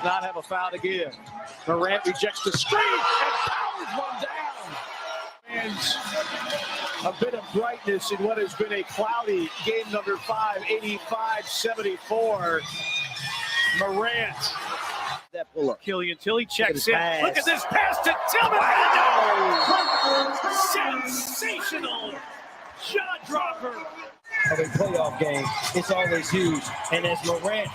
Not have a foul to give. Morant rejects the screen and powers one down. And a bit of brightness in what has been a cloudy game number 5, 85-74. Morant. That pull up. Killian Tilly checks in. Pass. Look at this pass to Tillman. Wow. Sensational jaw dropper. Of a playoff game, it's always huge. And as Morant,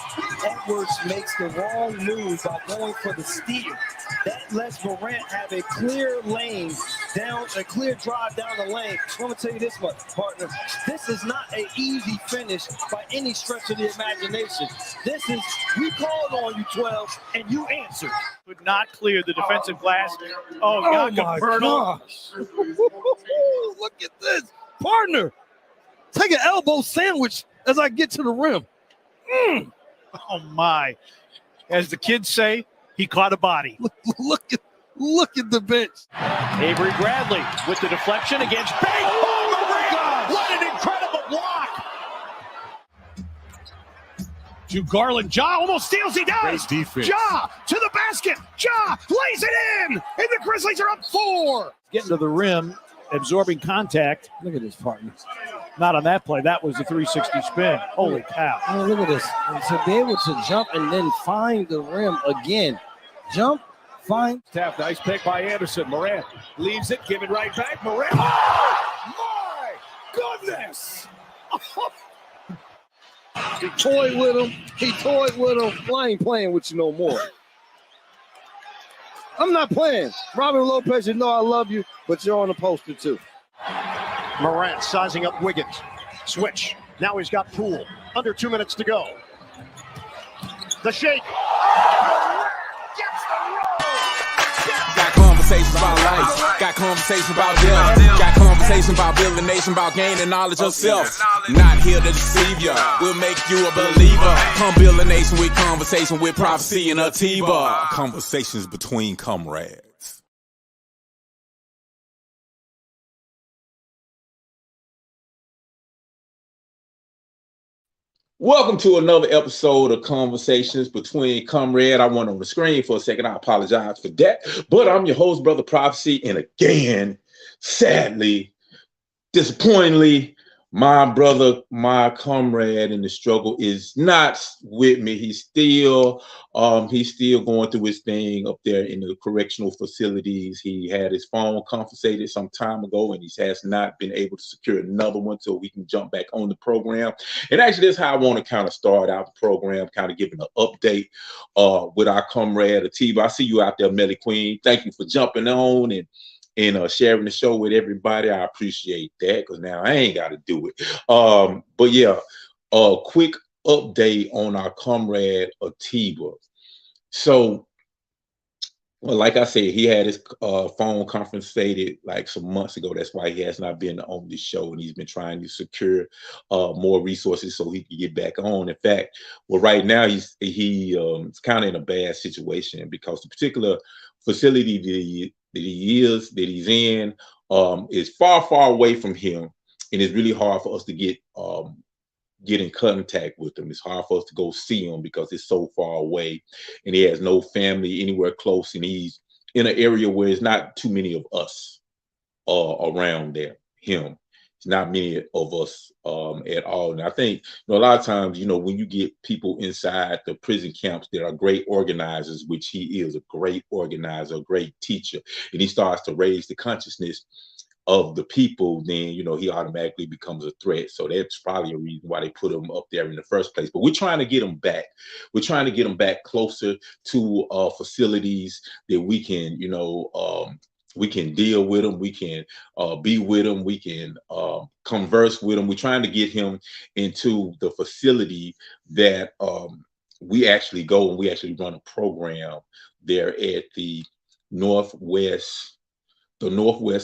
Edwards makes the wrong move by going for the steal. That lets Morant have a clear lane down, a clear drive down the lane. I'm going to tell you this much, partner. This is not an easy finish by any stretch of the imagination. This is, we called on you, 12, and you answered. Could not clear the defensive glass. Oh my gosh. Look at this, partner. Take an elbow sandwich as I get to the rim. Oh my. As the kids say, he caught a body. Look at the bench. Avery Bradley with the deflection against Bang. Oh my God. What an incredible block. To Garland. Ja almost steals. He does. Great defense. Ja to the basket. Ja lays it in. And the Grizzlies are up 4. Getting to the rim, absorbing contact. Look at this, partner. Not on that play. That was a 360 spin. Holy cow. Oh, look at this. And to be able to jump and then find the rim again. Jump, find. Tap, nice pick by Anderson. Morant leaves it, give it right back. Morant. Oh, my goodness. He toyed with him. Well, I ain't playing with you no more. I'm not playing. Robin Lopez, you know I love you, but you're on the poster too. Morant sizing up Wiggins. Switch. Now he's got Poole. Under 2 minutes to go. The shake. Gets the roll. Got conversations about life. Got conversations about death. Got conversations about building a nation, about gaining knowledge of self. Not here to deceive ya. We'll make you a believer. Come build a nation with conversation with prophecy and Atiba. Conversations between comrades. Welcome to another episode of Conversations Between Comrade. I went on the screen for a second. I apologize for that. But I'm your host, Brother Prophecy. And again, sadly, disappointingly, my brother, my comrade in the struggle is not with me. He's still going through his thing up there in the correctional facilities. He had his phone confiscated some time ago, and he has not been able to secure another one so we can jump back on the program. And actually, that's how I want to kind of start out the program, kind of giving an update with our comrade Atiba. I see you out there, Melly Queen. Thank you for jumping on and sharing the show with everybody. I appreciate that because now I ain't got to do it. But yeah, a quick update on our comrade Atiba. So, well, like I said, he had his phone confiscated like some months ago. That's why he has not been on the show, and he's been trying to secure more resources so he can get back on. In fact, well, right now he's kind of in a bad situation because the particular facility that he's in is far away from him, and it's really hard for us to get in contact with him. It's hard for us to go see him because it's so far away, and he has no family anywhere close, and he's in an area where there's not too many of us around him. It's not many of us at all. And I think a lot of times, when you get people inside the prison camps that are great organizers, which he is a great organizer, a great teacher, and he starts to raise the consciousness of the people, then, he automatically becomes a threat. So that's probably a reason why they put him up there in the first place. But we're trying to get him back. We're trying to get him back closer to facilities that we can, we can deal with him. We can be with him. We can converse with him. We're trying to get him into the facility that we actually go and we actually run a program there at the Northwest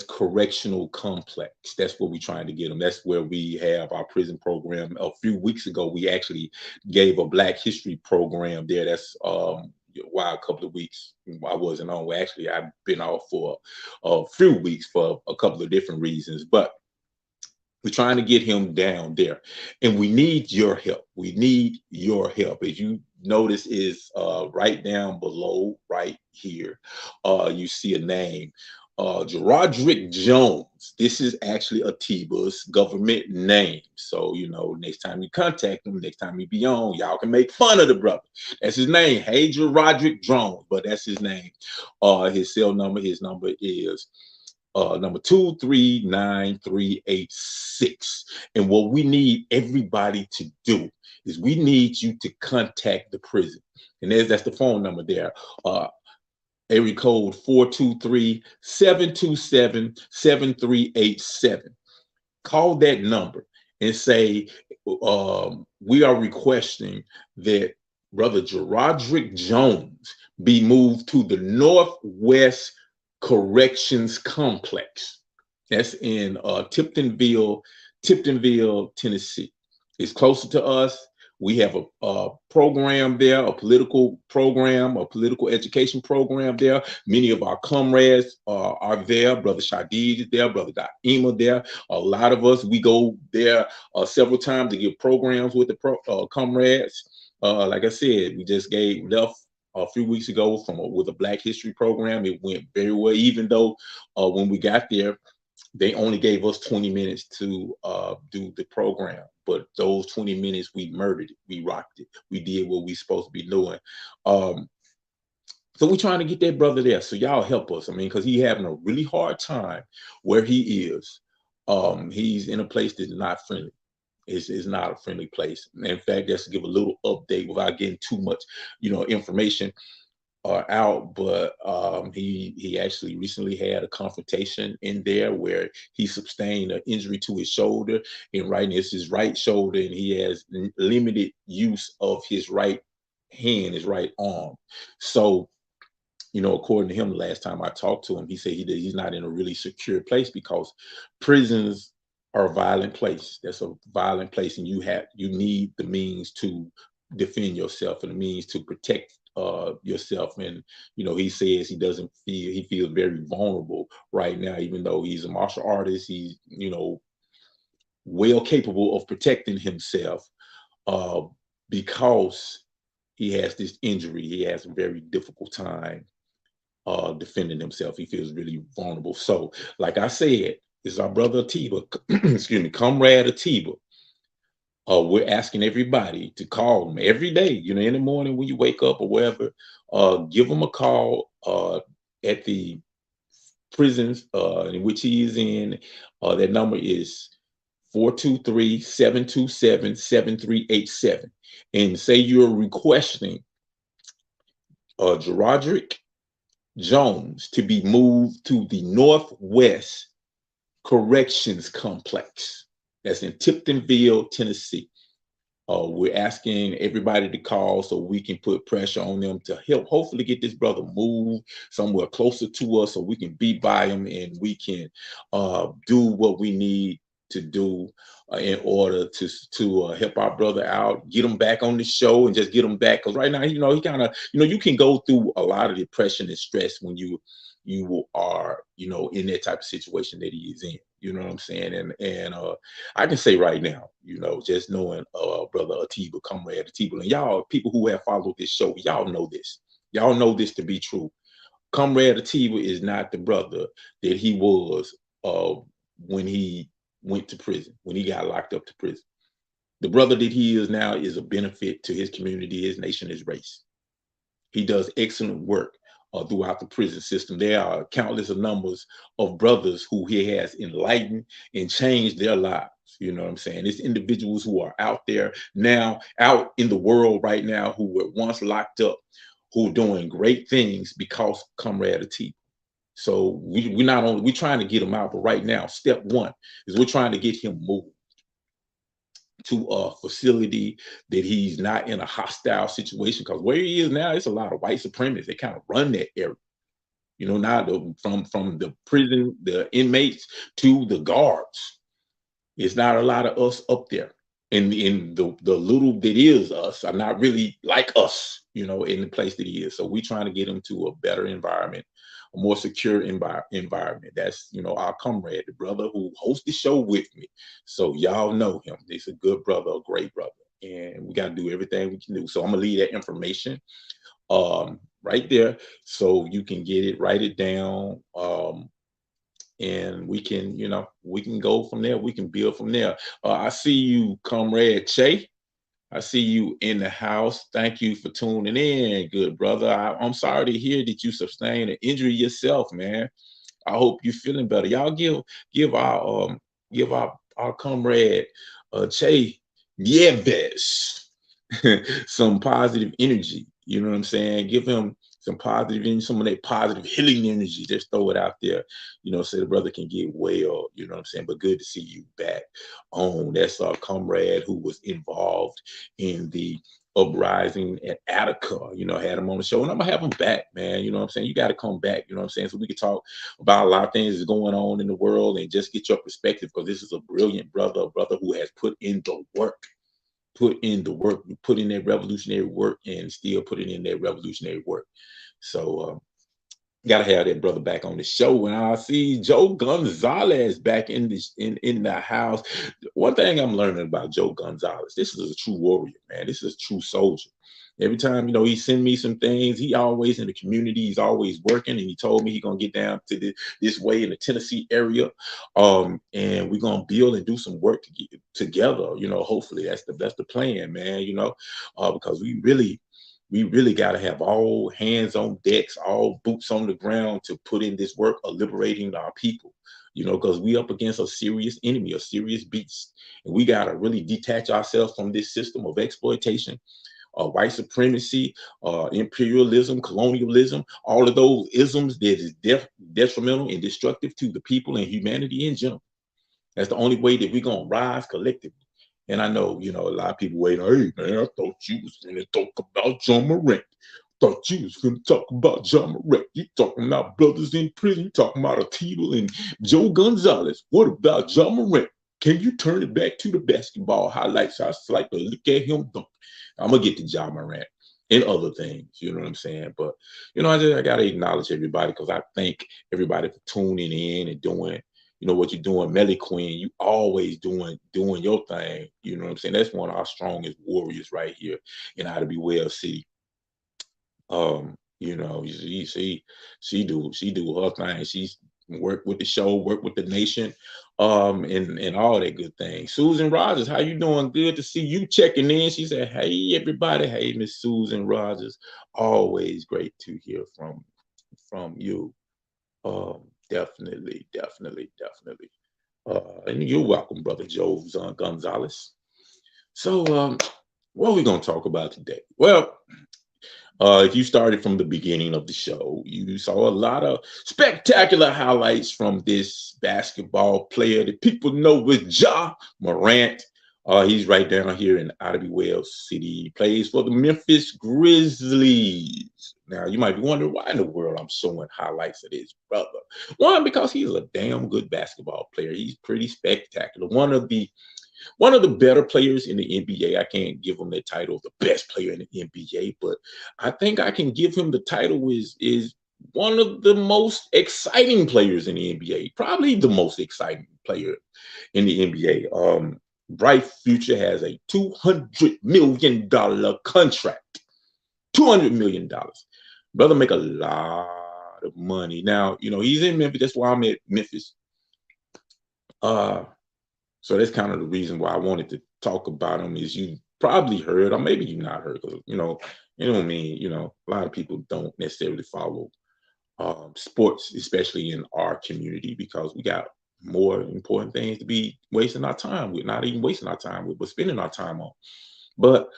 Correctional Complex. That's where we're trying to get them. That's where we have our prison program. A few weeks ago, we actually gave a Black History program there. That's a couple of weeks I wasn't on. Well, actually, I've been off for a few weeks for a couple of different reasons. But We're trying to get him down there, and we need your help. We need your help. As you notice, is right down below, right here. You see a name, Gerodrick Jones. This is actually Atiba's government name. So next time you contact him, next time he be on, y'all can make fun of the brother. That's his name. Hey, Gerodrick Jones, but that's his name. His cell number. His number is number 239-386. And what we need everybody to do is we need you to contact the prison. And that's the phone number there. Area code 423-727-7387. Call that number and say, we are requesting that Brother Gerodrick Jones be moved to the Northwest Corrections Complex. That's in Tiptonville, Tennessee. It's closer to us. We have a program there, a political program, a political education program there. Many of our comrades are there. Brother Shadid is there. Brother Atiba there. A lot of us, we go there several times to give programs with the comrades. Like I said, we just left a few weeks ago with a Black History program. It went very well, even though when we got there, they only gave us 20 minutes to do the program. But those 20 minutes, we murdered it. We rocked it. We did what we supposed to be doing. So we're trying to get that brother there. So y'all help us. I mean, because he's having a really hard time where he is. He's in a place that's not friendly. It's not a friendly place. In fact, just to give a little update without getting too much, information out, but he actually recently had a confrontation in there where he sustained an injury to his shoulder, and right now it's his right shoulder, and he has limited use of his right hand, his right arm. So, according to him, the last time I talked to him, he said he's not in a really secure place because prisons are a violent place. That's a violent place, and you need the means to defend yourself and the means to protect yourself. And he says he feels very vulnerable right now, even though he's a martial artist. He's well capable of protecting himself, because he has this injury. He has a very difficult time defending himself. He feels really vulnerable. So like I said, this is our brother Atiba, excuse me, Comrade Atiba. We're asking everybody to call him every day, in the morning when you wake up or wherever. Give him a call at the prisons in which he is in. That number is 423-727-7387. And say you're requesting Gerodrick Jones to be moved to the Northwest Corrections Complex. That's in Tiptonville, Tennessee. We're asking everybody to call so we can put pressure on them to help hopefully get this brother moved somewhere closer to us so we can be by him and we can do what we need to do in order to help our brother out, get him back on the show and just get him back. Because right now, he kind of, you can go through a lot of depression and stress when you are, in that type of situation that he is in. You know what I'm saying? And I can say right now, just knowing brother Atiba, Comrade Atiba, and y'all people who have followed this show, y'all know this. Y'all know this to be true. Comrade Atiba is not the brother that he was when he went to prison, when he got locked up to prison. The brother that he is now is a benefit to his community, his nation, his race. He does excellent work throughout the prison system. There are countless numbers of brothers who he has enlightened and changed their lives. You know what I'm saying? It's individuals who are out there now, out in the world right now, who were once locked up, who are doing great things because Comrade Atiba. So we're trying to get him out, but right now, step one is we're trying to get him moved to a facility that he's not in a hostile situation, because where he is now, it's a lot of white supremacists. They kind of run that area. Now from the prison, the inmates to the guards, it's not a lot of us up there. And in the little that is us are not really like us, in the place that he is. So we're trying to get him to a better environment, more secure environment. That's, our comrade, the brother who hosts the show with me. So y'all know him. He's a good brother, a great brother. And we got to do everything we can do. So I'm going to leave that information right there so you can get it, write it down. And we can, we can go from there. We can build from there. I see you, Comrade Che. I see you in the house. Thank you for tuning in, good brother. I'm sorry to hear that you sustained an injury yourself, man. I hope you're feeling better. Y'all give our comrade Che Nieves some positive energy. You know what I'm saying? Give him some positive energy, some of that positive healing energy. Just throw it out there, so the brother can get well. You know what I'm saying? But good to see you back on. That's our comrade who was involved in the uprising at Attica. Had him on the show, and I'm gonna have him back, man. You know what I'm saying? You got to come back. You know what I'm saying? So we can talk about a lot of things that's going on in the world and just get your perspective, because this is a brilliant brother, a brother who has put in the work. Put in that revolutionary work, and still putting in that revolutionary work. So gotta have that brother back on the show. And I see Joe Gonzalez back in the house. One thing I'm learning about Joe Gonzalez, this is a true warrior, man. This is a true soldier. Every time, he send me some things, he always in the community, he's always working, and he told me he's gonna get down to this way in the Tennessee area. And we're gonna build and do some work together. Hopefully that's the plan, man, because we really got to have all hands on decks, all boots on the ground to put in this work of liberating our people, because we up against a serious enemy, a serious beast. And we got to really detach ourselves from this system of exploitation, white supremacy, imperialism, colonialism, all of those isms that is detrimental and destructive to the people and humanity in general. That's the only way that we're going to rise collectively. And I know, a lot of people wait, hey, man, I thought you was going to talk about John Morant. Thought you was going to talk about John Morant. You talking about brothers in prison, talking about Atiba and Joe Gonzalez. What about John Morant? Can you turn it back to the basketball highlights? I just like to look at him dunk. I'm going to get to John Morant and other things, you know what I'm saying? But, I got to acknowledge everybody, because I thank everybody for tuning in and doing what you're doing. Melly Queen, you always doing your thing. You know what I'm saying? That's one of our strongest warriors right here in Atiba City. You see, she do her thing. She's work with the show, work with the nation, and all that good thing. Susan Rogers, how you doing? Good to see you checking in. She said, hey, everybody. Hey, Miss Susan Rogers. Always great to hear from you. Definitely. And you're welcome, Brother Joe Gonzalez. So, what are we going to talk about today? Well, if you started from the beginning of the show, you saw a lot of spectacular highlights from this basketball player that people know as Ja Morant. He's right down here in Atiba City. He plays for the Memphis Grizzlies. Now, you might be wondering why in the world I'm showing highlights of this brother. One, because he's a damn good basketball player. He's pretty spectacular. One of the better players in the NBA. I can't give him the title of the best player in the NBA, but I think I can give him the title is one of the most exciting players in the NBA. Probably the most exciting player in the NBA. Bright Future has a $200 million contract. $200 million. Brother make a lot of money. Now, he's in Memphis. That's why I'm at Memphis. So that's kind of the reason why I wanted to talk about him. Is you probably heard, or maybe you not heard, because you know what I mean. A lot of people don't necessarily follow sports, especially in our community, because we got more important things to be wasting our time with. Not even wasting our time with, but spending our time on. But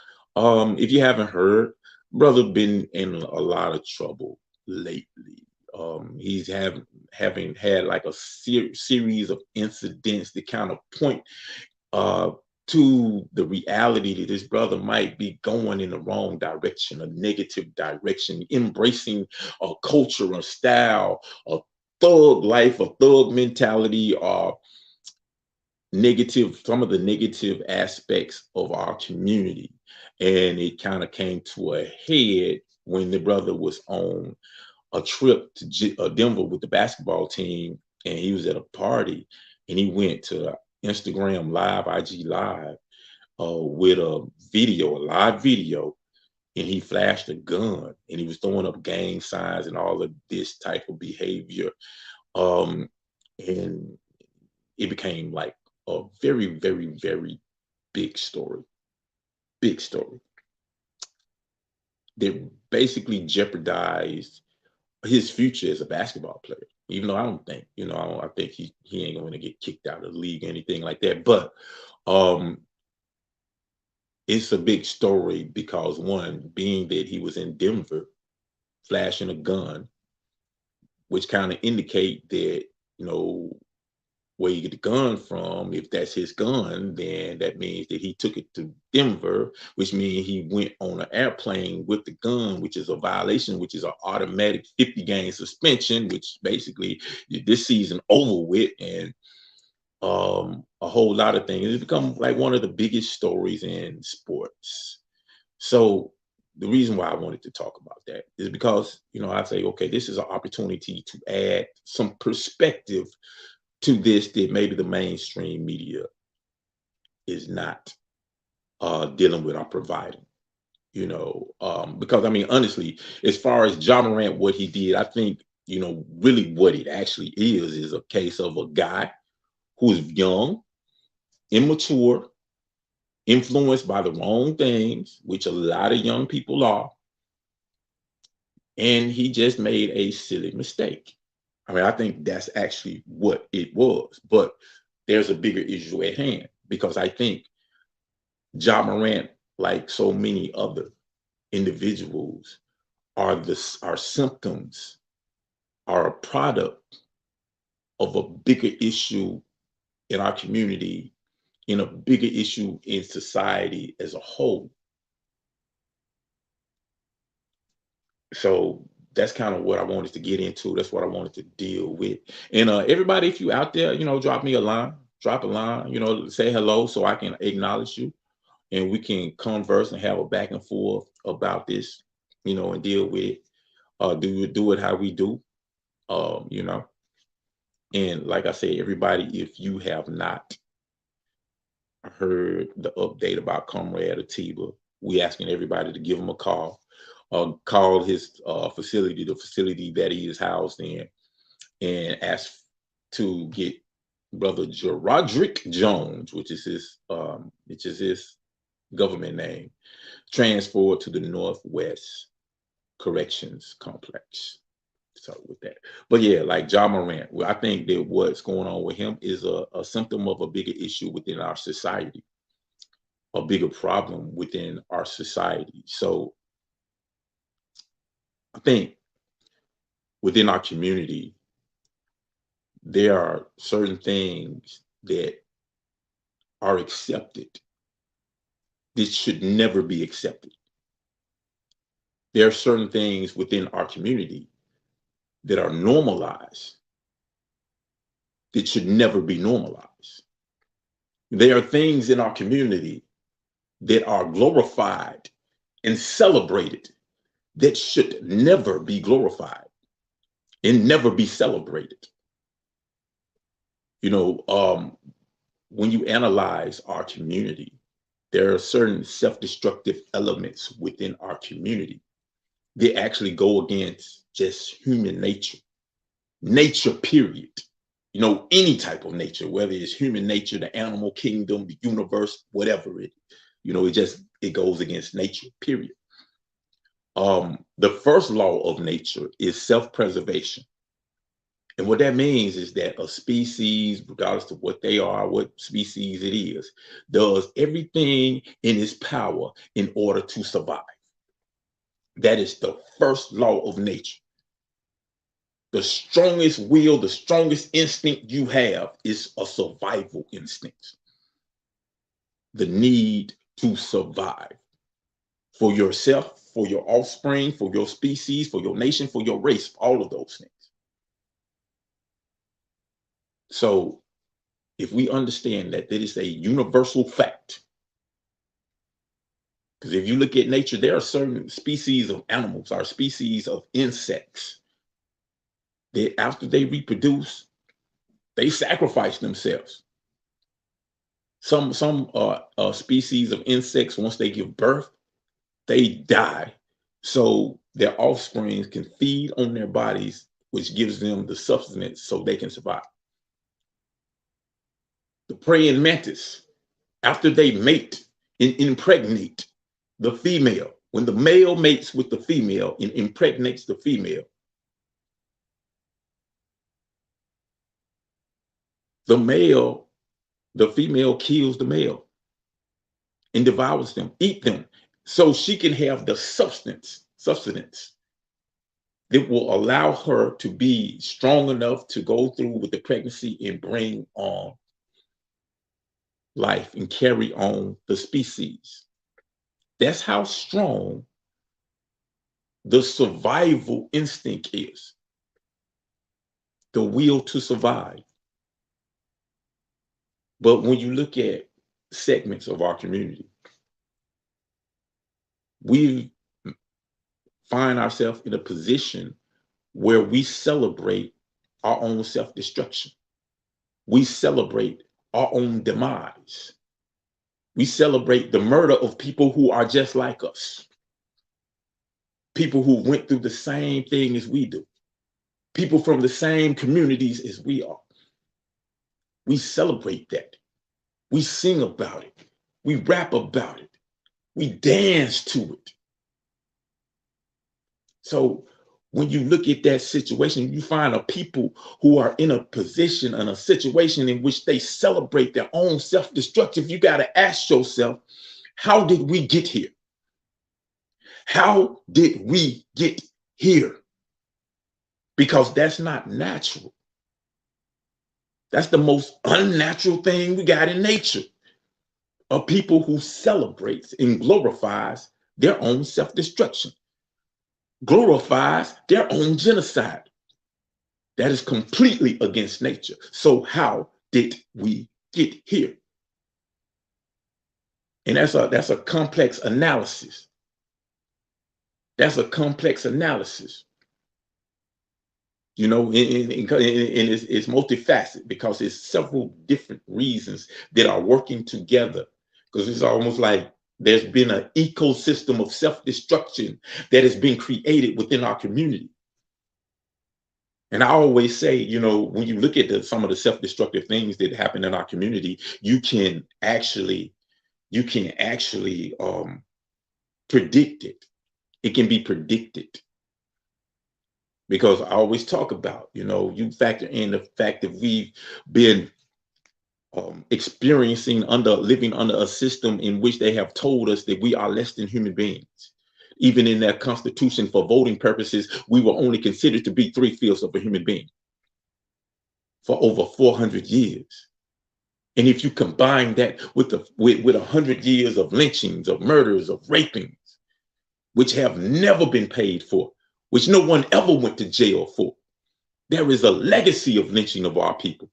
if you haven't heard, brother been in a lot of trouble lately. He's having had like a series of incidents that kind of point to the reality that this brother might be going in the wrong direction, a negative direction, embracing a culture, a style, a thug life, a thug mentality, or some of the negative aspects of our community. And it kind of came to a head when the brother was on a trip to Denver with the basketball team, and he was at a party, and he went to Instagram Live, IG Live, with a live video, and he flashed a gun, and he was throwing up gang signs and all of this type of behavior, and it became like a very, very, very big story that basically jeopardized his future as a basketball player. Even though I don't think, I think he ain't going to get kicked out of the league or anything like that. But it's a big story because, one, being that he was in Denver flashing a gun, which kind of indicate that, where you get the gun from. If that's his gun, then that means that he took it to Denver, which means he went on an airplane with the gun, which is a violation, which is an automatic 50-game suspension, which basically this season over with, and a whole lot of things. It's become like one of the biggest stories in sports. So the reason why I wanted to talk about that is because, I say, okay, this is an opportunity to add some perspective to this that maybe the mainstream media is not dealing with or providing, because honestly, as far as Ja Morant, what he did, I think, really what it actually is a case of a guy who is young, immature, influenced by the wrong things, which a lot of young people are, and he just made a silly mistake. I think that's actually what it was, but there's a bigger issue at hand, because I think Ja Morant, like so many other individuals, are symptoms, are a product of a bigger issue in our community, in a bigger issue in society as a whole. So that's kind of what I wanted to get into. That's what I wanted to deal with. And everybody, if you out there, drop me a line, drop a line, say hello so I can acknowledge you, and we can converse and have a back and forth about this, and deal with it. Do it how we do, And like I said, everybody, if you have not heard the update about Comrade Atiba, we asking everybody to give him a call. Call his facility, the facility that he is housed in, and ask to get Brother Roderick Jones, which is his government name, transferred to the Northwest Corrections Complex. So with that, but yeah, like Ja Morant, I think that what's going on with him is a symptom of a bigger issue within our society, a bigger problem within our society. So I think within our community, there are certain things that are accepted that should never be accepted. There are certain things within our community that are normalized that should never be normalized. There are things in our community that are glorified and celebrated that should never be glorified and never be celebrated. When you analyze our community, there are certain self-destructive elements within our community that actually go against just human nature, period. Any type of nature, whether it's human nature, the animal kingdom, the universe, whatever it goes against nature, period. The first law of nature is self-preservation. And what that means is that a species, regardless of what they are, what species it is, does everything in its power in order to survive. That is the first law of nature. The strongest will, the strongest instinct you have is a survival instinct. The need to survive for yourself, for your offspring, for your species, for your nation, for your race, all of those things. So if we understand that is a universal fact, because if you look at nature, there are certain species of animals, or species of insects, that after they reproduce, they sacrifice themselves. Some species of insects, once they give birth, they die. So their offspring can feed on their bodies, which gives them the sustenance so they can survive. The praying mantis, after they mate and impregnate the female, when the male mates with the female and impregnates the female, the female kills the male and devours them, eat them, so she can have the sustenance that will allow her to be strong enough to go through with the pregnancy and bring on life and carry on the species. That's how strong the survival instinct is, the will to survive. But when you look at segments of our community, we find ourselves in a position where we celebrate our own self-destruction. We celebrate our own demise. We celebrate the murder of people who are just like us. People who went through the same thing as we do. People from the same communities as we are. We celebrate that. We sing about it. We rap about it. We dance to it. So when you look at that situation, you find a people who are in a position and a situation in which they celebrate their own self-destruction. You got to ask yourself, how did we get here? How did we get here? Because that's not natural. That's the most unnatural thing we got in nature. A people who celebrates and glorifies their own self-destruction, glorifies their own genocide. That is completely against nature. So how did we get here? And that's a complex analysis. That's a complex analysis. You know, and it's multifaceted because it's several different reasons that are working together. Because it's almost like there's been an ecosystem of self-destruction that has been created within our community. And I always say, you know, when you look at some of the self-destructive things that happen in our community, you can actually predict it. It can be predicted. Because I always talk about, you know, you factor in the fact that we've been living under a system in which they have told us that we are less than human beings. Even in their constitution for voting purposes, we were only considered to be 3/5 of a human being for over 400 years. And if you combine that with 100 years of lynchings, of murders, of rapings, which have never been paid for, which no one ever went to jail for, there is a legacy of lynching of our people.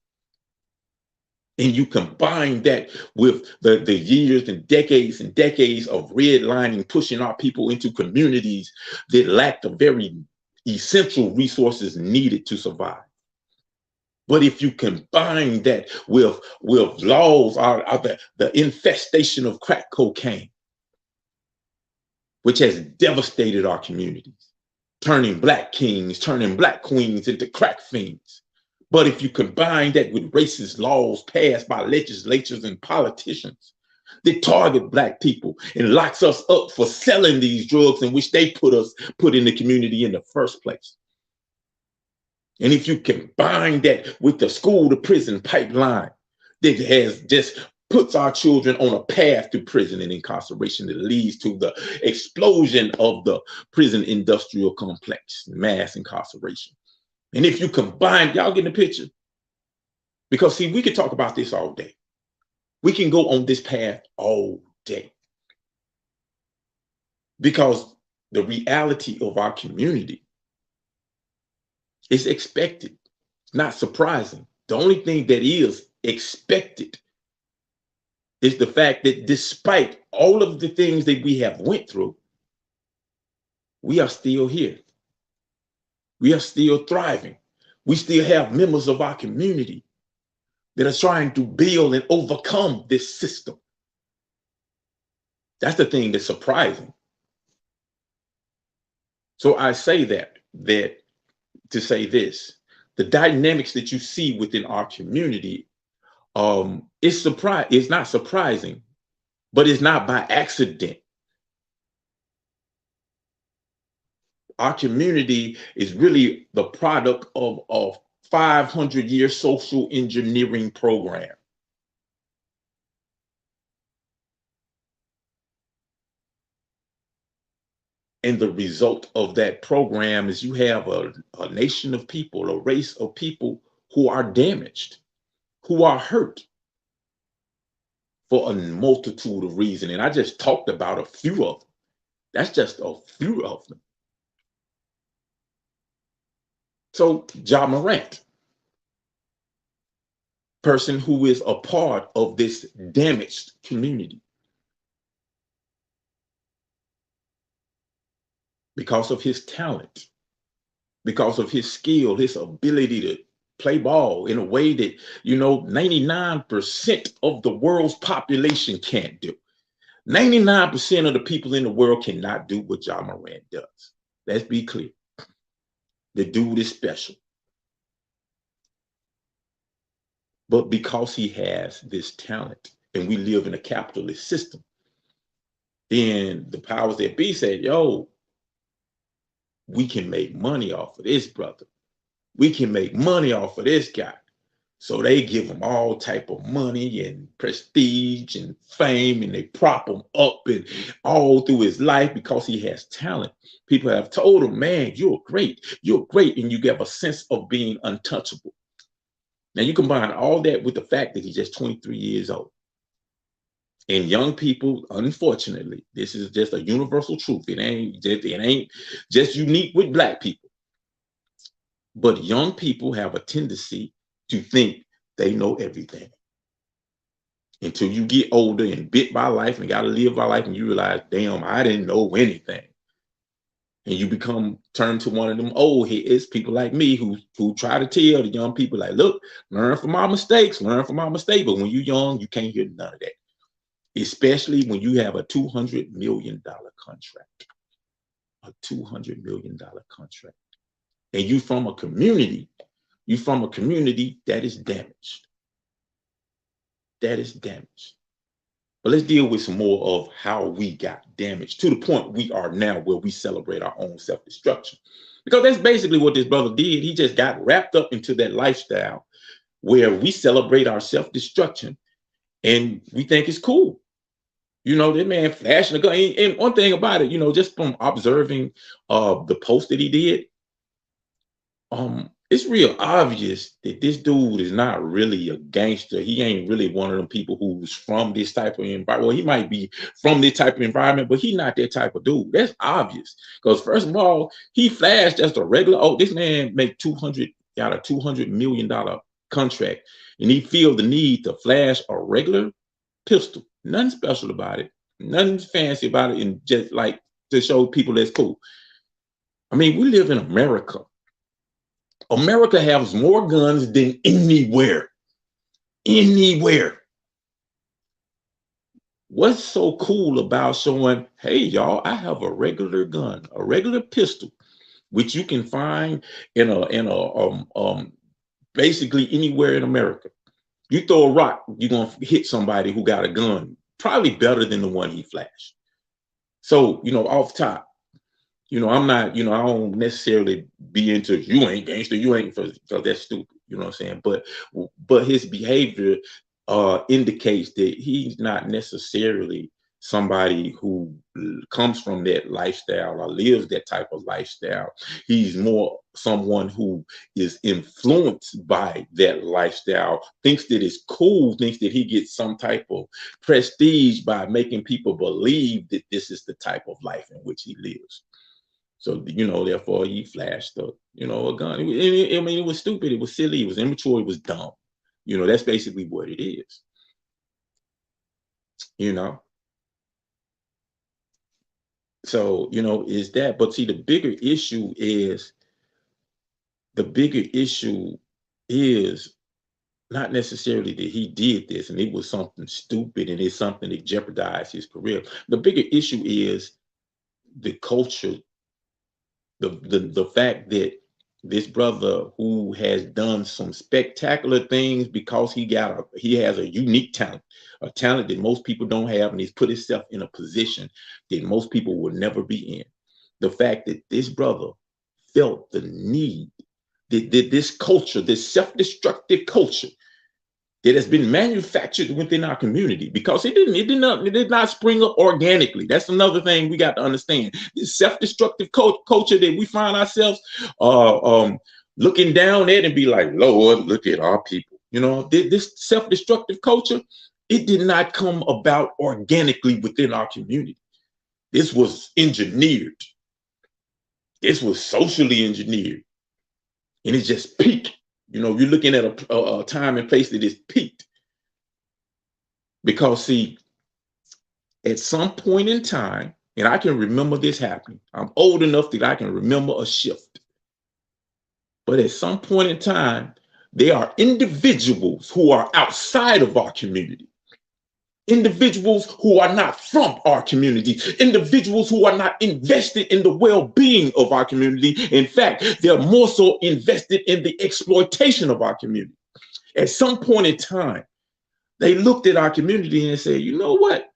And you combine that with the years and decades of redlining, pushing our people into communities that lack the very essential resources needed to survive. But if you combine that with laws, the infestation of crack cocaine, which has devastated our communities, turning Black kings, turning Black queens into crack fiends. But if you combine that with racist laws passed by legislatures and politicians that target Black people and locks us up for selling these drugs in which they put in the community in the first place. And if you combine that with the school to prison pipeline that has just puts our children on a path to prison and incarceration that leads to the explosion of the prison industrial complex, mass incarceration. And if you combine, y'all get the picture? Because see, we could talk about this all day. We can go on this path all day. Because the reality of our community is expected, not surprising. The only thing that is expected is the fact that despite all of the things that we have went through, we are still here. We are still thriving. We still have members of our community that are trying to build and overcome this system. That's the thing that's surprising. So I say that to say this, the dynamics that you see within our community, it's not surprising, but it's not by accident. Our community is really the product of a 500-year social engineering program. And the result of that program is you have a nation of people, a race of people who are damaged, who are hurt for a multitude of reasons. And I just talked about a few of them. That's just a few of them. So Ja Morant, person who is a part of this damaged community, because of his talent, because of his skill, his ability to play ball in a way that, 99% of the world's population can't do. 99% of the people in the world cannot do what Ja Morant does. Let's be clear. The dude is special. But because he has this talent, and we live in a capitalist system, then the powers that be said, yo, we can make money off of this brother. We can make money off of this guy. So they give him all type of money and prestige and fame, and they prop him up and all through his life because he has talent. People have told him, man, you're great, and you get a sense of being untouchable. Now you combine all that with the fact that he's just 23 years old. And young people, unfortunately, this is just a universal truth. It ain't just unique with Black people. But young people have a tendency to think they know everything. Until you get older and bit by life and got to live by life and you realize, damn, I didn't know anything. And you turn to one of them old heads, people like me who try to tell the young people, like, look, learn from our mistakes. But when you're young, you can't hear none of that. Especially when you have a $200 million contract. A $200 million contract. And you from a community that is damaged. That is damaged. But let's deal with some more of how we got damaged to the point we are now, where we celebrate our own self-destruction. Because that's basically what this brother did. He just got wrapped up into that lifestyle where we celebrate our self-destruction and we think it's cool. That man flashing a gun. And one thing about it, just from observing the post that he did, it's real obvious that this dude is not really a gangster. He ain't really one of them people who's from this type of environment. Well, he might be from this type of environment, but he's not that type of dude. That's obvious. Because first of all, he flashed just a regular, this man got a $200 million contract, and he feel the need to flash a regular pistol. Nothing special about it. Nothing fancy about it, and just like to show people that's cool. I mean, we live in America. America has more guns than anywhere. Anywhere. What's so cool about showing, hey, y'all, I have a regular gun, a regular pistol, which you can find in basically anywhere in America. You throw a rock, you're going to hit somebody who got a gun, probably better than the one he flashed. So, off top, I'm not, I don't necessarily be into, you ain't gangster, you ain't, because that's stupid, you know what I'm saying? But his behavior indicates that he's not necessarily somebody who comes from that lifestyle or lives that type of lifestyle. He's more someone who is influenced by that lifestyle, thinks that it's cool, thinks that he gets some type of prestige by making people believe that this is the type of life in which he lives. So, therefore he flashed a gun. It was stupid. It was silly. It was immature. It was dumb. That's basically what it is. So, is that, but see, the bigger issue is the bigger issue is not necessarily that he did this and it was something stupid and it's something that jeopardized his career. The bigger issue is the culture, the fact that this brother who has done some spectacular things because he has a unique talent, a talent that most people don't have, and he's put himself in a position that most people will never be in. The fact that this brother felt the need that this culture, this self-destructive culture that has been manufactured within our community, because it did not spring up organically. That's another thing we got to understand. This self-destructive culture that we find ourselves looking down at and be like, Lord, look at our people. You know, this self-destructive culture, it did not come about organically within our community. This was engineered. This was socially engineered. And it just peaked. You know, you're looking at a time and place that is peaked. Because, see, at some point in time, and I can remember this happening. I'm old enough that I can remember a shift. But at some point in time, there are individuals who are outside of our community. Individuals who are not from our community, individuals who are not invested in the well-being of our community. In fact, they're more so invested in the exploitation of our community. At some point in time, they looked at our community and said, you know what?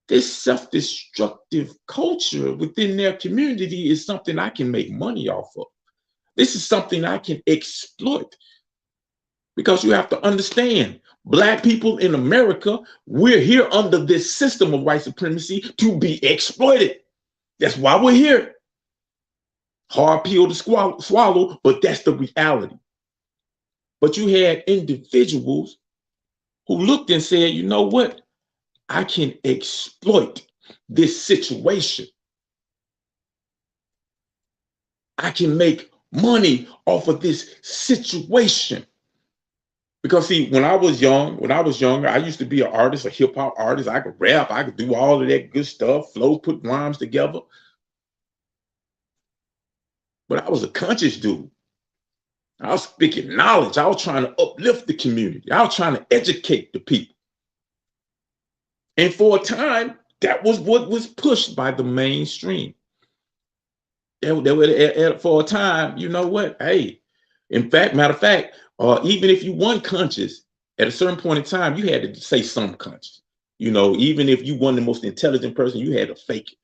This self-destructive culture within their community is something I can make money off of. This is something I can exploit. Because you have to understand, Black people in America, we're here under this system of white supremacy to be exploited. That's why we're here. Hard pill to swallow, but that's the reality. But you had individuals who looked and said, you know what? I can exploit this situation. I can make money off of this situation. Because, see, when I was younger, I used to be an artist, a hip hop artist. I could rap, I could do all of that good stuff, flow, put rhymes together. But I was a conscious dude. I was speaking knowledge. I was trying to uplift the community. I was trying to educate the people. And for a time, that was what was pushed by the mainstream. For a time, you know what? Hey, matter of fact, even if you weren't conscious, at a certain point in time, you had to say some conscious. You know, even if you weren't the most intelligent person, you had to fake it.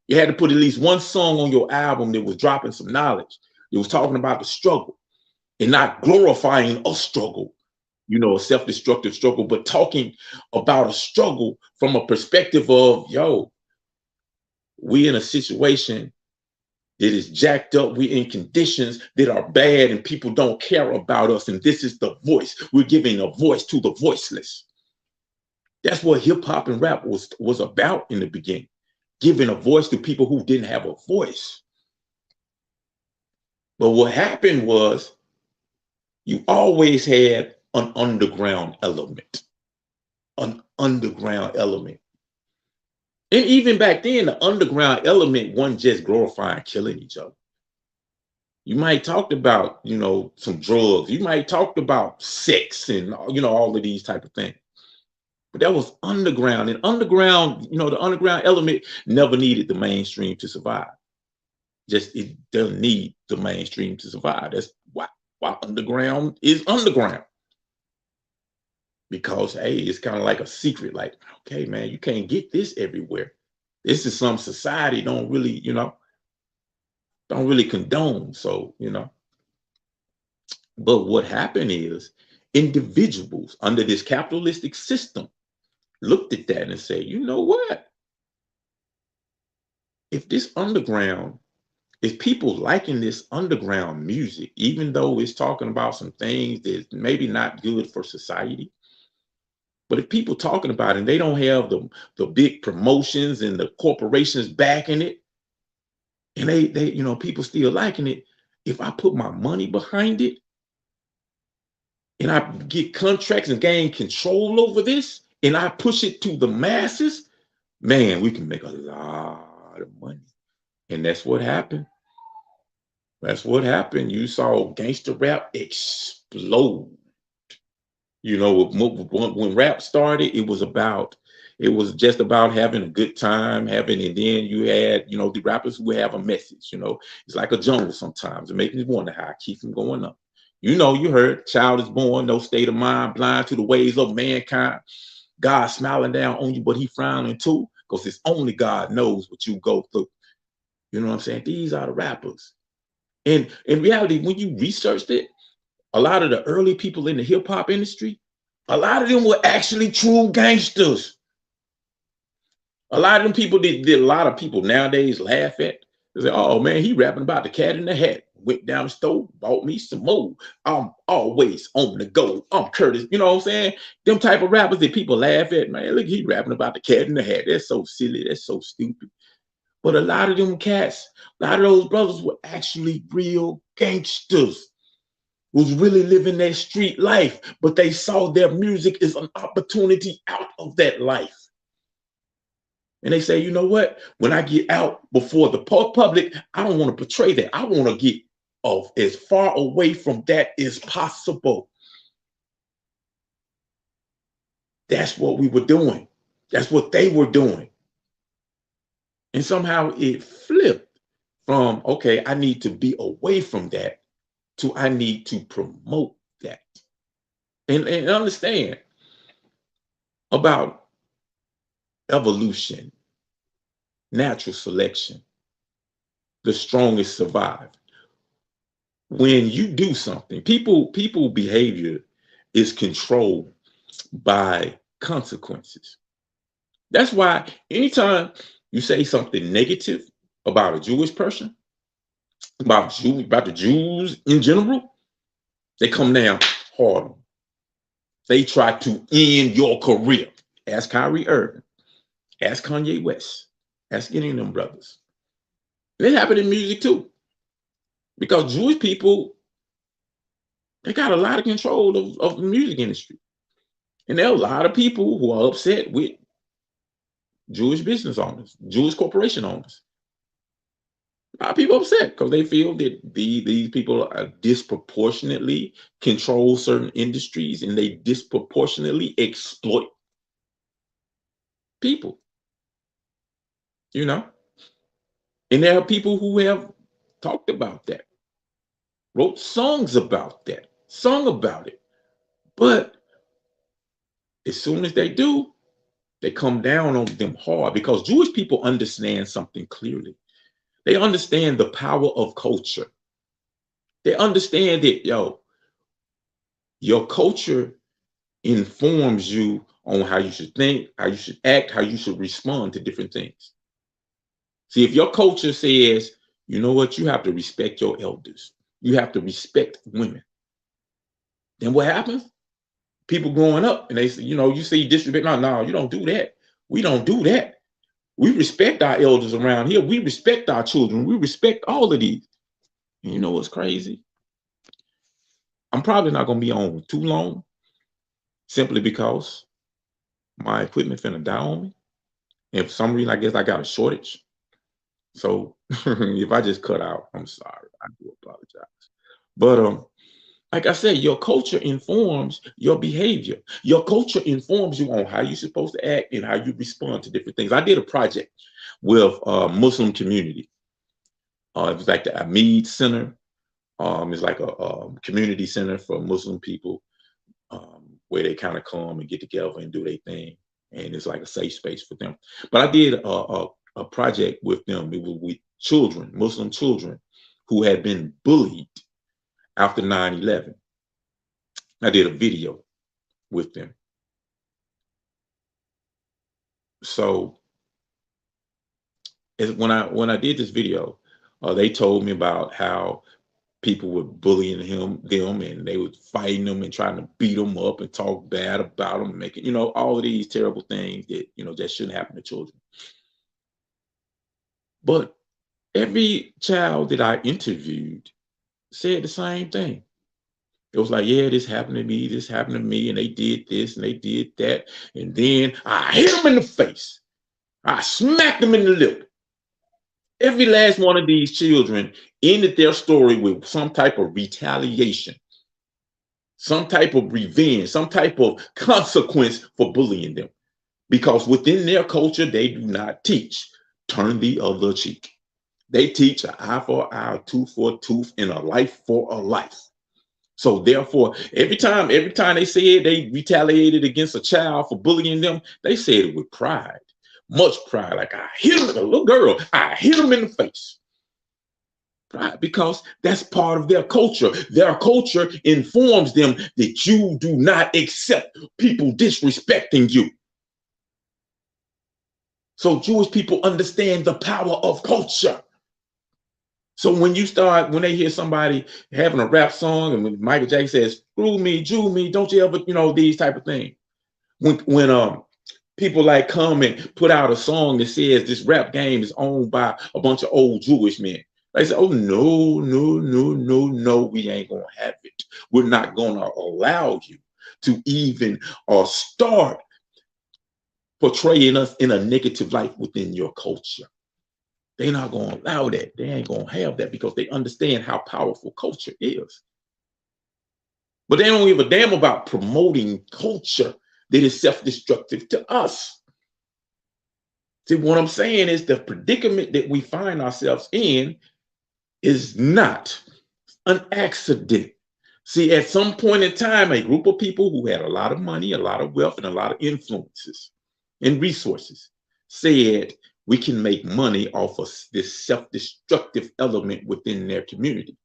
You had to put at least one song on your album that was dropping some knowledge. It was talking about the struggle and not glorifying a struggle, you know, a self-destructive struggle, but talking about a struggle from a perspective of, yo, we in a situation that is jacked up. We're in conditions that are bad and people don't care about us. And this is the voice. We're giving a voice to the voiceless. That's what hip hop and rap was about in the beginning, giving a voice to people who didn't have a voice. But what happened was you always had an underground element, And even back then, the underground element wasn't just glorifying killing each other. You might talked about, you know, some drugs. You might talked about sex and, you know, all of these type of things. But that was underground. And underground, you know, the underground element never needed the mainstream to survive. Just it doesn't need the mainstream to survive. That's why underground is underground. Because, hey, it's kind of like a secret. Like, okay, man, you can't get this everywhere. This is some society don't really, you know, don't really condone. So, you know. But what happened is individuals under this capitalistic system looked at that and said, you know what? If people liking this underground music, even though it's talking about some things that's maybe not good for society, but if people talking about it and they don't have the big promotions and the corporations backing it, and they you know, people still liking it, if I put my money behind it and I get contracts and gain control over this and I push it to the masses, man, we can make a lot of money. And that's what happened. That's what happened. You saw gangster rap explode. You know, when rap started, it was just about having a good time, and then you had, you know, the rappers who have a message. You know, it's like a jungle sometimes. It makes me wonder how I keep them going up. You know, you heard "Child is born, no state of mind, blind to the ways of mankind. God smiling down on you, but he frowning too, because it's only God knows what you go through." You know what I'm saying? These are the rappers. And in reality, when you researched it, a lot of the early people in the hip hop industry, a lot of them were actually true gangsters. A lot of them people did a lot of people nowadays laugh at. They say, "Oh man, he rapping about the cat in the hat. Went down the store, bought me some more. I'm always on the go. I'm Curtis." You know what I'm saying? Them type of rappers that people laugh at, man. Look, he rapping about the cat in the hat. That's so silly. That's so stupid. But a lot of them cats, a lot of those brothers were actually real gangsters, was really living their street life, but they saw their music as an opportunity out of that life. And they say, you know what? When I get out before the public, I don't want to portray that. I want to get off as far away from that as possible. That's what we were doing. That's what they were doing. And somehow it flipped from, okay, I need to be away from that, to I need to promote that. And understand about evolution, natural selection. The strongest survive. When you do something, people behavior is controlled by consequences. That's why anytime you say something negative about a Jewish person, about the Jews in general, they come down hard on them. They try to end your career. Ask Kyrie Irving. Ask Kanye West. Ask any of them brothers. It happened in music too. Because Jewish people, they got a lot of control of the music industry. And there are a lot of people who are upset with Jewish business owners, Jewish corporation owners. A lot of people upset because they feel that these people are disproportionately control certain industries, and they disproportionately exploit people. You know? And there are people who have talked about that, wrote songs about that, sung about it. But as soon as they do, they come down on them hard, because Jewish people understand something clearly. They understand the power of culture. They understand that, your culture informs you on how you should think, how you should act, how you should respond to different things. See, if your culture says, you know what, you have to respect your elders, you have to respect women, then what happens? People growing up and they say, you see disrespect. No, you don't do that. We don't do that. We respect our elders around here. We respect our children. We respect all of these. And you know what's crazy? I'm probably not going to be on too long, simply because my equipment finna die on me. And for some reason, I guess I got a shortage. So if I just cut out, I'm sorry. I do apologize. But like I said, your culture informs your behavior. Your culture informs you on how you're supposed to act and how you respond to different things. I did a project with a Muslim community. It was like the Amid Center. It's like a community center for Muslim people, where they kind of come and get together and do their thing. And it's like a safe space for them. But I did a project with them. It was with children, Muslim children, who had been bullied after 9/11. I did a video with them. So when I did this video, they told me about how people were bullying them, and they were fighting them and trying to beat them up and talk bad about them, making, all of these terrible things that, that shouldn't happen to children. But every child that I interviewed said the same thing. It was like, yeah, this happened to me, and they did this and they did that. And then I hit them in the face. I smacked them in the lip. Every last one of these children ended their story with some type of retaliation, some type of revenge, some type of consequence for bullying them. Because within their culture, they do not teach turn the other cheek. They teach an eye for an eye, a tooth for a tooth, and a life for a life. So therefore, every time they said they retaliated against a child for bullying them, they said it with pride, much pride. Like, I hit him, a little girl, I hit him in the face. Right? Because that's part of their culture. Their culture informs them that you do not accept people disrespecting you. So Jewish people understand the power of culture. So when they hear somebody having a rap song, and when Michael Jackson says, screw me, Jew me, don't you ever, these type of things. When people like come and put out a song that says this rap game is owned by a bunch of old Jewish men, they say, oh, no, we ain't gonna have it. We're not gonna allow you to even start portraying us in a negative light within your culture. They're not going to allow that. They ain't going to have that because they understand how powerful culture is. But they don't give a damn about promoting culture that is self-destructive to us. See, what I'm saying is the predicament that we find ourselves in is not an accident. See, at some point in time, a group of people who had a lot of money, a lot of wealth, and a lot of influences and resources said, we can make money off of this self-destructive element within their community.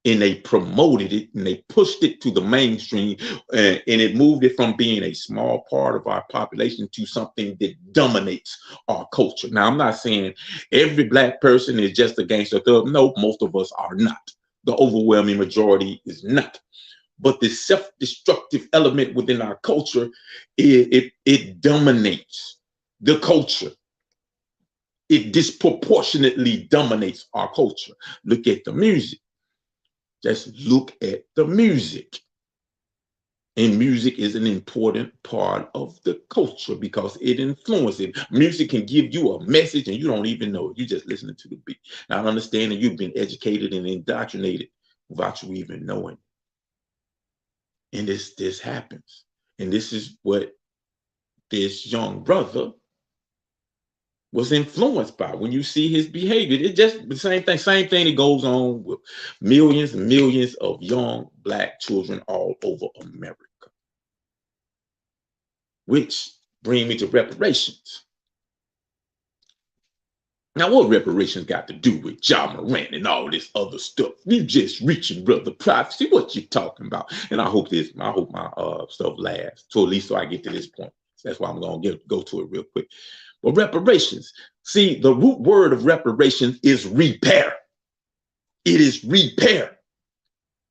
And they promoted it and they pushed it to the mainstream, and it moved it from being a small part of our population to something that dominates our culture. Now, I'm not saying every Black person is just a gangster thug. No, most of us are not. The overwhelming majority is not. But the self-destructive element within our culture, it dominates the culture. It disproportionately dominates our culture. Look at the music. Just look at the music. And music is an important part of the culture because it influences it. Music can give you a message and you don't even know it. You're just listening to the beat. Now, I understand that you've been educated and indoctrinated without you even knowing. And this happens. And this is what this young brother was influenced by. When you see his behavior, it's just the same thing that goes on with millions and millions of young Black children all over America. Which brings me to reparations. Now, what reparations got to do with Ja Morant and all this other stuff? You just reaching, brother prophecy. What you talking about? And I hope my stuff lasts, so at least so I get to this point. So that's why I'm gonna go to it real quick. But reparations, see, the root word of reparations is repair. It is repair.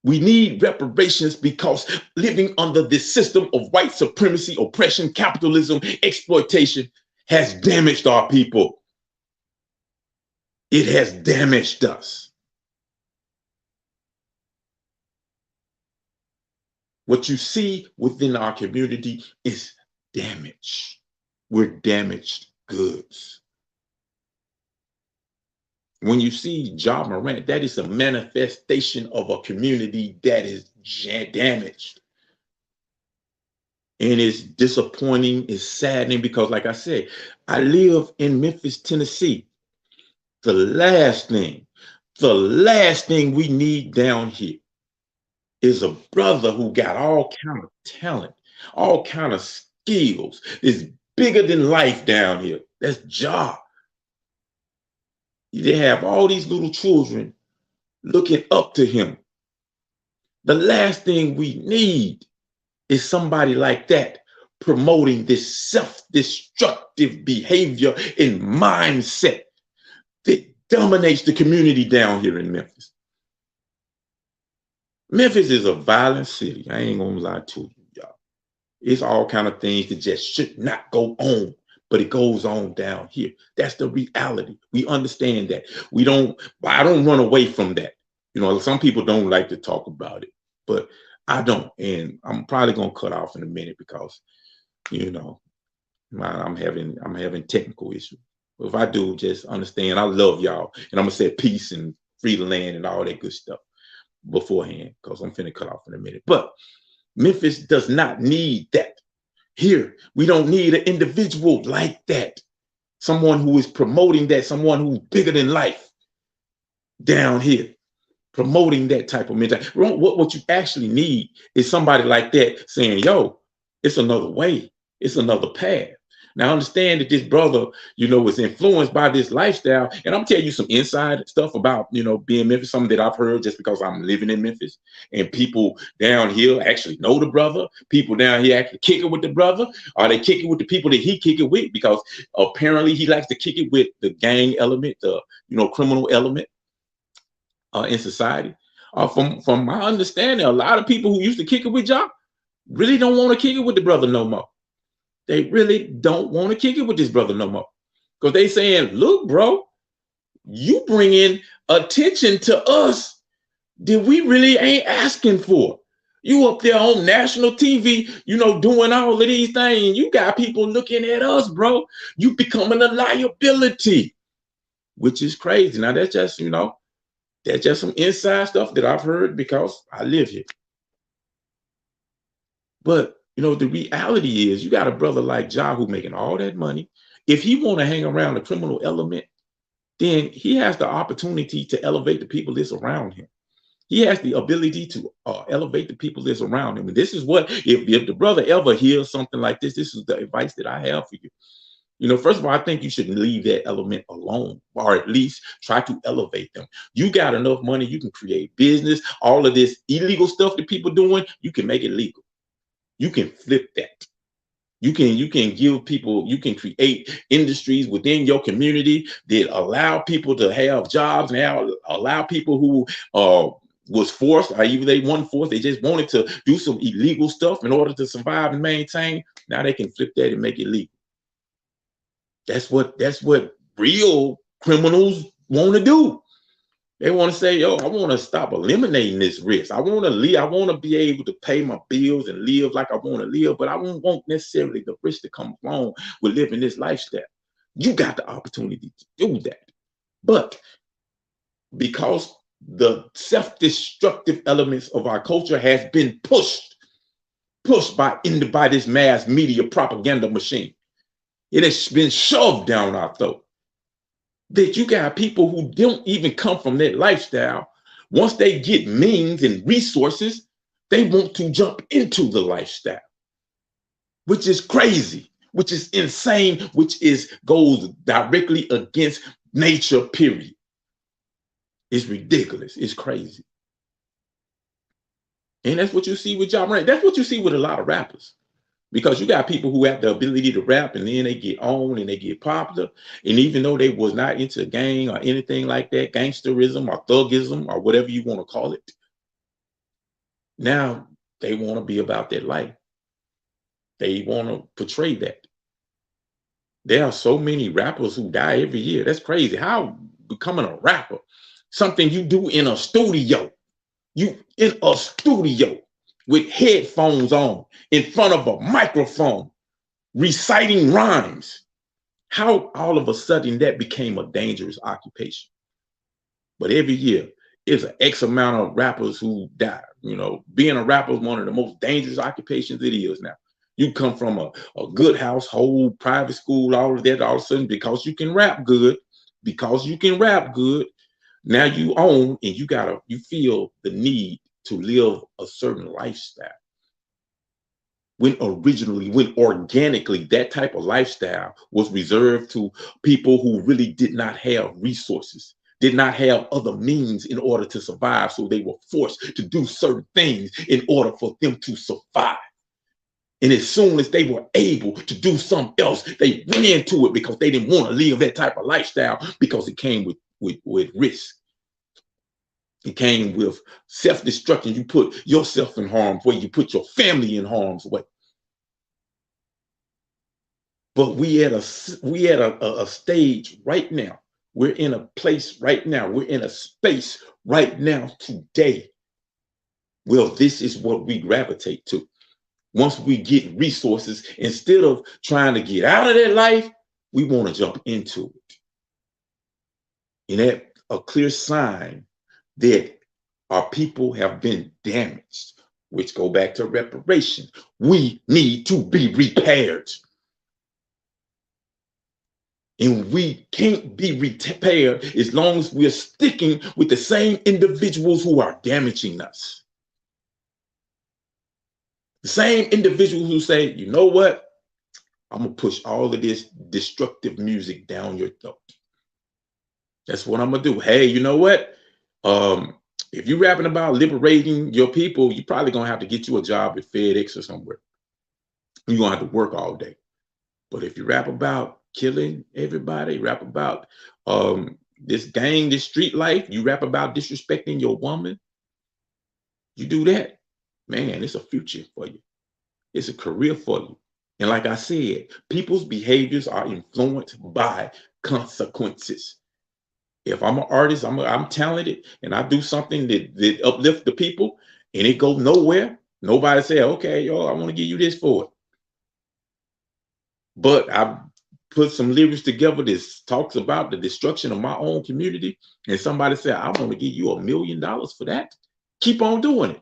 We need reparations because living under this system of white supremacy, oppression, capitalism, exploitation has damaged our people. It has damaged us. What you see within our community is damage. We're damaged goods. When you see Ja Morant, that is a manifestation of a community that is damaged. And it's disappointing, it's saddening because, like I said, I live in Memphis, Tennessee. The last thing we need down here is a brother who got all kind of talent, all kind of skills, is bigger than life down here. That's Ja. They have all these little children looking up to him. The last thing we need is somebody like that promoting this self-destructive behavior and mindset that dominates the community down here in Memphis. Memphis is a violent city. I ain't gonna lie to you, y'all. It's all kind of things that just should not go on, but it goes on down here. That's the reality. We understand that. I don't run away from that. Some people don't like to talk about it, but I don't. And I'm probably gonna cut off in a minute because, I'm having technical issues. If I do, just understand I love y'all. And I'm going to say peace and free the land and all that good stuff beforehand, because I'm finna cut off in a minute. But Memphis does not need that. Here, we don't need an individual like that. Someone who is promoting that, someone who's bigger than life down here, promoting that type of mentality. What you actually need is somebody like that saying, yo, it's another way. It's another path. Now, understand that this brother, was influenced by this lifestyle. And I'm telling you some inside stuff about, being Memphis, something that I've heard just because I'm living in Memphis. And people down here actually know the brother. People down here actually kick it with the brother. Or they kick it with the people that he kick it with, because apparently he likes to kick it with the gang element, the, criminal element in society. From my understanding, a lot of people who used to kick it with y'all really don't want to kick it with the brother no more. They really don't want to kick it with this brother no more. Because they saying, look, bro, you bringing attention to us that we really ain't asking for. You up there on national TV, doing all of these things. You got people looking at us, bro. You becoming a liability, which is crazy. Now, that's just, that's just some inside stuff that I've heard because I live here. But the reality is you got a brother like Ja who making all that money. If he want to hang around the criminal element, then he has the opportunity to elevate the people that's around him. He has the ability to elevate the people that's around him. And this is what, if the brother ever hears something like this is the advice that I have for you. First of all, I think you should leave that element alone, or at least try to elevate them. You got enough money, you can create business. All of this illegal stuff that people doing, you can make it legal. You can flip that. You can give people, you can create industries within your community that allow people to have jobs, and allow people who was forced, or even they weren't forced, they just wanted to do some illegal stuff in order to survive and maintain. Now they can flip that and make it legal. That's what real criminals want to do. They want to say, yo, I want to stop eliminating this risk. I want to live. I want to be able to pay my bills and live like I want to live, but I won't necessarily the risk that comes along with living this lifestyle. You got the opportunity to do that. But because the self-destructive elements of our culture has been pushed by this mass media propaganda machine, it has been shoved down our throat. That you got people who don't even come from that lifestyle. Once they get means and resources, they want to jump into the lifestyle, which is crazy, which is insane, which goes directly against nature, period. It's ridiculous. It's crazy. And that's what you see with Morant. That's what you see with a lot of rappers. Because you got people who have the ability to rap, and then they get on and they get popular. And even though they was not into gang or anything like that, gangsterism or thugism or whatever you want to call it, now they want to be about that life. They want to portray that. There are so many rappers who die every year. That's crazy. How becoming a rapper, something you do in a studio, with headphones on, in front of a microphone, reciting rhymes. How all of a sudden that became a dangerous occupation. But every year, there's an X amount of rappers who die. Being a rapper is one of the most dangerous occupations it is now. You come from a good household, private school, all of that, all of a sudden, because you can rap good, now you own, and you feel the need to live a certain lifestyle. When organically that type of lifestyle was reserved to people who really did not have resources, did not have other means in order to survive. So they were forced to do certain things in order for them to survive. And as soon as they were able to do something else, they ran to it because they didn't want to live that type of lifestyle, because it came with risk. It came with self-destruction. You put yourself in harm's way. You put your family in harm's way. But we at a stage right now. We're in a place right now. We're in a space right now today. Well, this is what we gravitate to. Once we get resources, instead of trying to get out of that life, we want to jump into it. And that's a clear sign that our people have been damaged, which go back to reparation. We need to be repaired. And we can't be repaired as long as we're sticking with the same individuals who are damaging us. The same individuals who say, you know what? I'm going to push all of this destructive music down your throat. That's what I'm going to do. Hey, you know what? If you're rapping about liberating your people, you're probably going to have to get you a job at FedEx or somewhere. You're going to have to work all day. But if you rap about killing everybody, rap about this gang, this street life, you rap about disrespecting your woman, you do that, man, it's a future for you. It's a career for you. And like I said, people's behaviors are influenced by consequences. If I'm an artist, I'm talented, and I do something that uplifts the people, and it goes nowhere, nobody say, okay, yo, I want to give you this for it. But I put some lyrics together that talks about the destruction of my own community, and somebody said, I want to give you $1 million for that. Keep on doing it.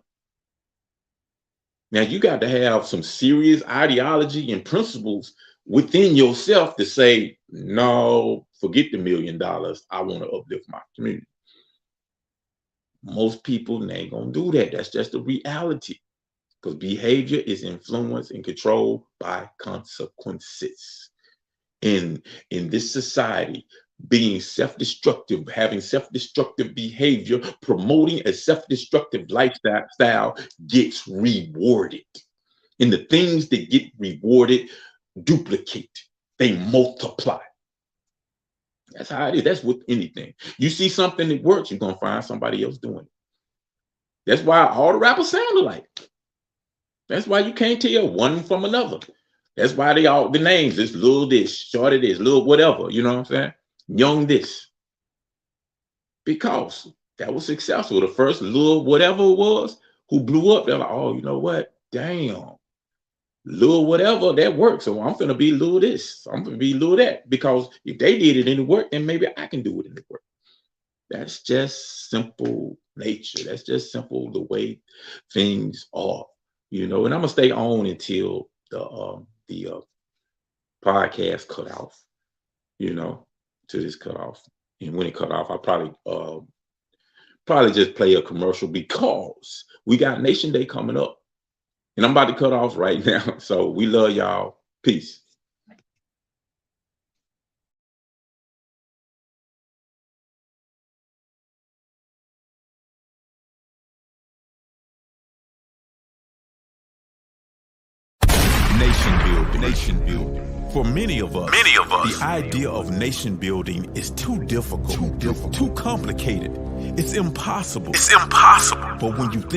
Now, you got to have some serious ideology and principles within yourself to say, no, forget the $1 million. I want to uplift my community. Most people ain't going to do that. That's just the reality. Because behavior is influenced and controlled by consequences. In this society, being self-destructive, having self-destructive behavior, promoting a self-destructive lifestyle gets rewarded. And the things that get rewarded duplicate, they multiply. That's how it is. That's with anything. You see something that works, you're going to find somebody else doing it. That's why all the rappers sound alike. That's why you can't tell one from another. That's why they all, the names, it's Lil this, Shorty this, Lil whatever, you know what I'm saying? Young this. Because that was successful. The first Lil whatever it was who blew up, they're like, oh, you know what? Damn. Lil whatever, that works. So I'm going to be Lil this. I'm going to be Lil that. Because if they did it in the work, then maybe I can do it in the work. That's just simple nature. That's just simple the way things are. You know, and I'm gonna stay on until the podcast cut off, you know, till this cut off. And when it cut off, I'll probably just play a commercial because we got Nation Day coming up. And I'm about to cut off right now. So we love y'all. Peace. Nation building. For many of us, the idea of nation building is too difficult, too complicated. It's impossible. But when you think